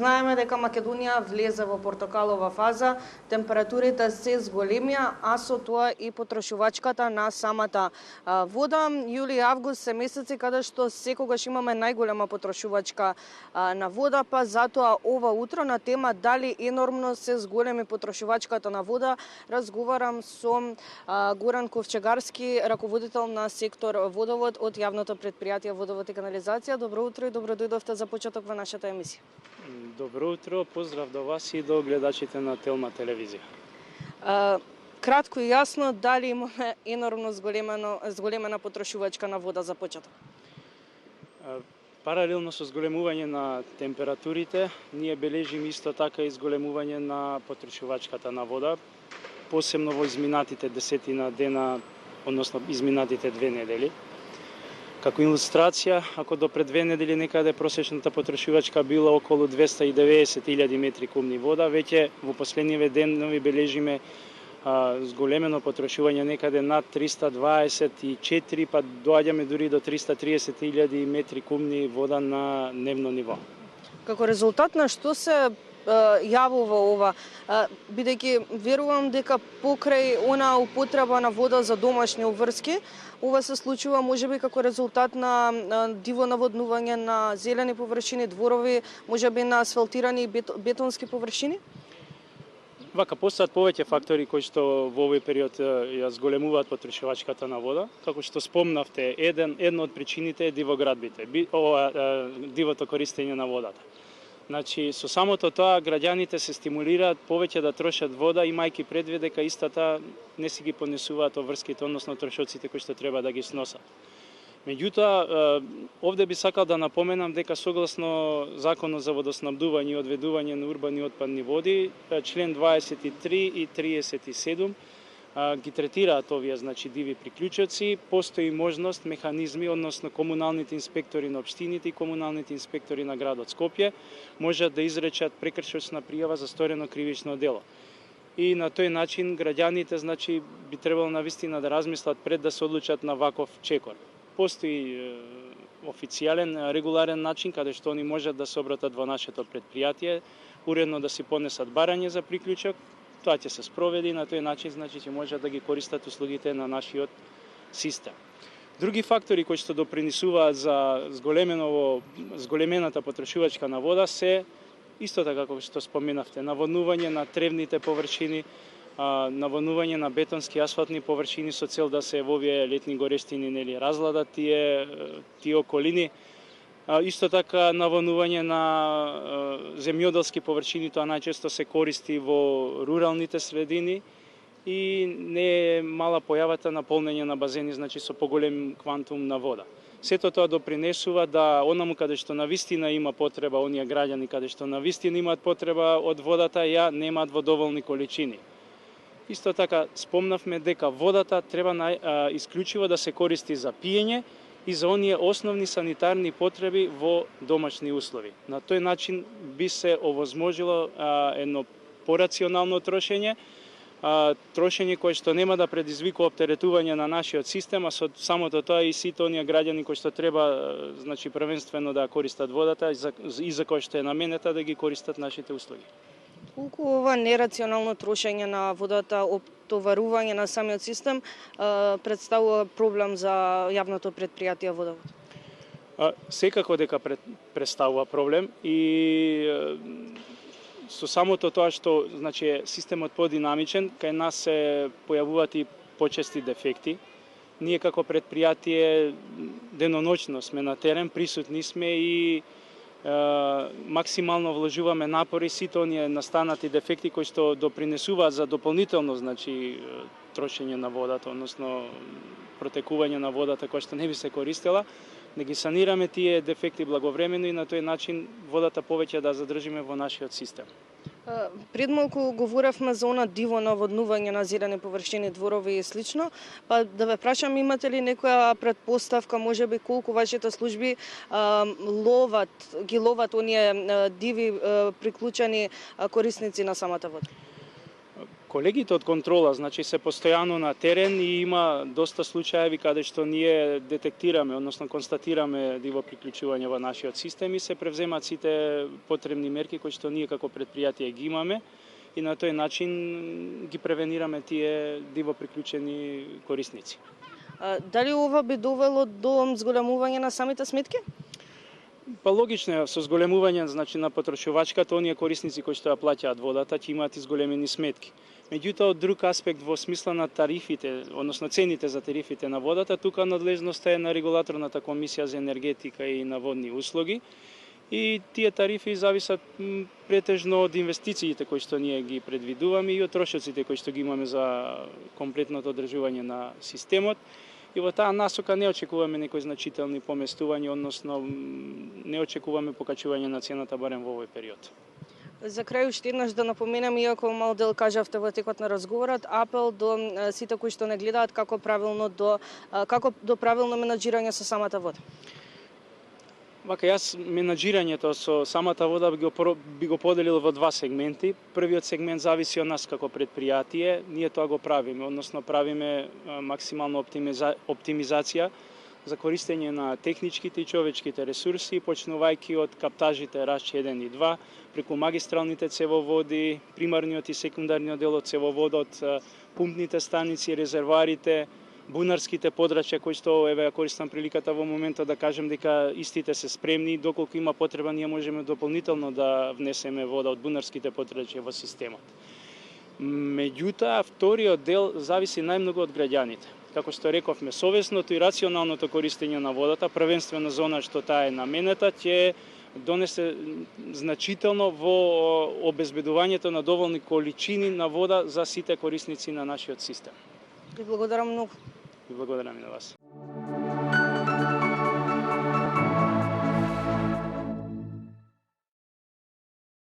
Знаеме дека Македонија влезе во портокалова фаза, температурите се зголемија, а со тоа и потрошувачката на самата вода. Јули и август се месеци каде што секогаш имаме најголема потрошувачка на вода, па затоа ова утро на тема дали енормно се зголеми потрошувачката на вода, разговарам со Горан Ковчегарски, раководител на сектор водовод од јавното предпријатие Водовод и канализација. Добро утро и добро дојдовте за почеток во нашата емисија. Добро утро, поздрав до вас и до гледачите на Телма телевизија. Кратко и јасно, дали имаме енормно зголемена потрошувачка на вода за почеток? Паралелно со зголемување на температурите, ние бележиме исто така и зголемување на потрошувачката на вода, посебно во изминатите 10 дена, односно изминатите 2 недели. Како илустрација, ако до пред 2 недели некаде просечната потрошувачка била околу 290.000 метри кубни вода, веќе во последниве денови бележиме зголемено потрошување некаде над 324, па доаѓаме дури до 330.000 метри кубни вода на дневно ниво. Како резултат на што се јавува ова, бидејќи верувам дека покрај она употреба на вода за домашни обврски, ова се случува можеби како резултат на диво наводнување на зелени површини, дворови, можеби на асфалтирани бетонски површини? Вака, постојат повеќе фактори кои што во овој период ја зголемуваат потрошувачката на вода. Како што спомнавте, една од причините е дивоградбите, дивото користење на водата. Значи, со самото тоа, граѓаните се стимулираат повеќе да трошат вода, имајќи предвид дека истата не си ги понесуваат обврските, односно трошоците кои што треба да ги сносат. Меѓутоа, овде би сакал да напоменам дека согласно Законот за водоснабдување и одведување на урбани отпадни води, член 23 и 37 ги третираат овие, значи, диви приклучоци. Постои можност, механизми, односно комуналните инспектори на општините и комуналните инспектори на градот Скопје можат да изречат прекршочна пријава за сторено кривично дело. И на тој начин граѓаните, значи, би требало навистина да размислат пред да се одлучат на ваков чекор. Постои официјален, регуларен начин каде што они можат да се обратат во нашето предпријатие, уредно да си понесат барање за приклучок. Тоа ќе се спроведи и на тој начин, значи, ќе можат да ги користат услугите на нашиот систем. Други фактори кои што допринесуваат за зголемената потрошувачка на вода се исто така како што споменавте, наводнување на тревните површини, наводнување на бетонски асфалтни површини со цел да се во овие летни горештини разладат тие околини. Исто така наводнување на земјоделски површини, тоа најчесто се користи во руралните средини и не е мала појавата на полнење на базени, значи со поголем квантум на вода. Сето тоа допринесува да онаму каде што навистина има потреба, оние граѓани каде што навистина имаат потреба од водата, ја немаат во доволни количини. Исто така спомнавме дека водата треба исклучиво да се користи за пиење и за оние основни санитарни потреби во домашни услови. На тој начин би се овозможило едно порационално трошење, трошење кое што нема да предизвикува оптеретување на нашиот систем, а со самото тоа и сите оние граѓани кои што треба, значи, првенствено да користат водата и за кои што е наменета да ги користат нашите услуги. Колку ова нерационално трошење на водата, оптоварување на самиот систем представува проблем за јавното предпријатие Водовод? Секако дека представува проблем и со самото тоа што, значи, системот подинамичен, кај нас се појавуваат и почести дефекти. Ние како предпријатие деноноќно сме на терен, присутни сме и максимално вложуваме напори сите оние настанати дефекти кои што допринесуваат за дополнително, значи, трошење на водата, односно протекување на водата која што не би се користела, да ги санираме тие дефекти благовремено и на тој начин водата повеќе да задржиме во нашиот систем. Пред малку говоревме за она диво наводнување на зелени површини, дворови и слично, па да ве прашам, имате ли некоја предпоставка, можеби колку вашите служби ги ловат оние диви приклучени корисници на самата вода? Колегите од контрола, значи се постојано на терен и има доста случаеви каде што ние детектираме, односно констатираме диво приклучување во нашиот систем и се превземаат сите потребни мерки кои што ние како предпријатие ги имаме и на тој начин ги превенираме тие диво приклучени корисници. Дали ова би довело до зголемување на самите сметки? Па логично е, со зголемување значи на потрошувачката, оние корисници кои што ја плаќаат водата ќе имаат изголемени сметки. Меѓутоа, од друг аспект во смисла на тарифите, односно цените за тарифите на водата, тука надлежноста е на регулаторната комисија за енергетика и на водни услуги. И тие тарифи зависат претежно од инвестициите кои што ние ги предвидуваме и од трошоците кои што ги имаме за комплетното одржување на системот. И во таа насока не очекуваме некои значителни поместувања, односно не очекуваме покачување на цената барем во овој период. За крај уште еднаш да напоменам, иако мал дел кажавте во текот на разговорот, апел до сите кои што не гледаат како до правилно менаџирање со самата вода. Вака, јас менаџирањето со самата вода би го поделил во два сегменти. Првиот сегмент зависи од нас како предпријатие, ние тоа го правиме, односно правиме максимална оптимизација за користење на техничките и човечките ресурси, почнувајќи од каптажите Рашче 1 и 2, преку магистралните цевоводи, примарниот и секундарниот дел од цевоводот, пумпните станици, резервоарите, бунарските подрачја кои што еве ја користам приликата во моментот да кажем дека истите се спремни, доколку има потреба ние можеме дополнително да внесеме вода од бунарските подрачја во системот. Меѓутоа, вториот дел зависи најмногу од граѓаните. Како што рековме, совесното и рационалното користење на водата, првенствено за она што таа е наменета, ќе донесе значително во обезбедувањето на доволни количини на вода за сите корисници на нашиот систем. Ви благодарам многу. И благодарам и на вас.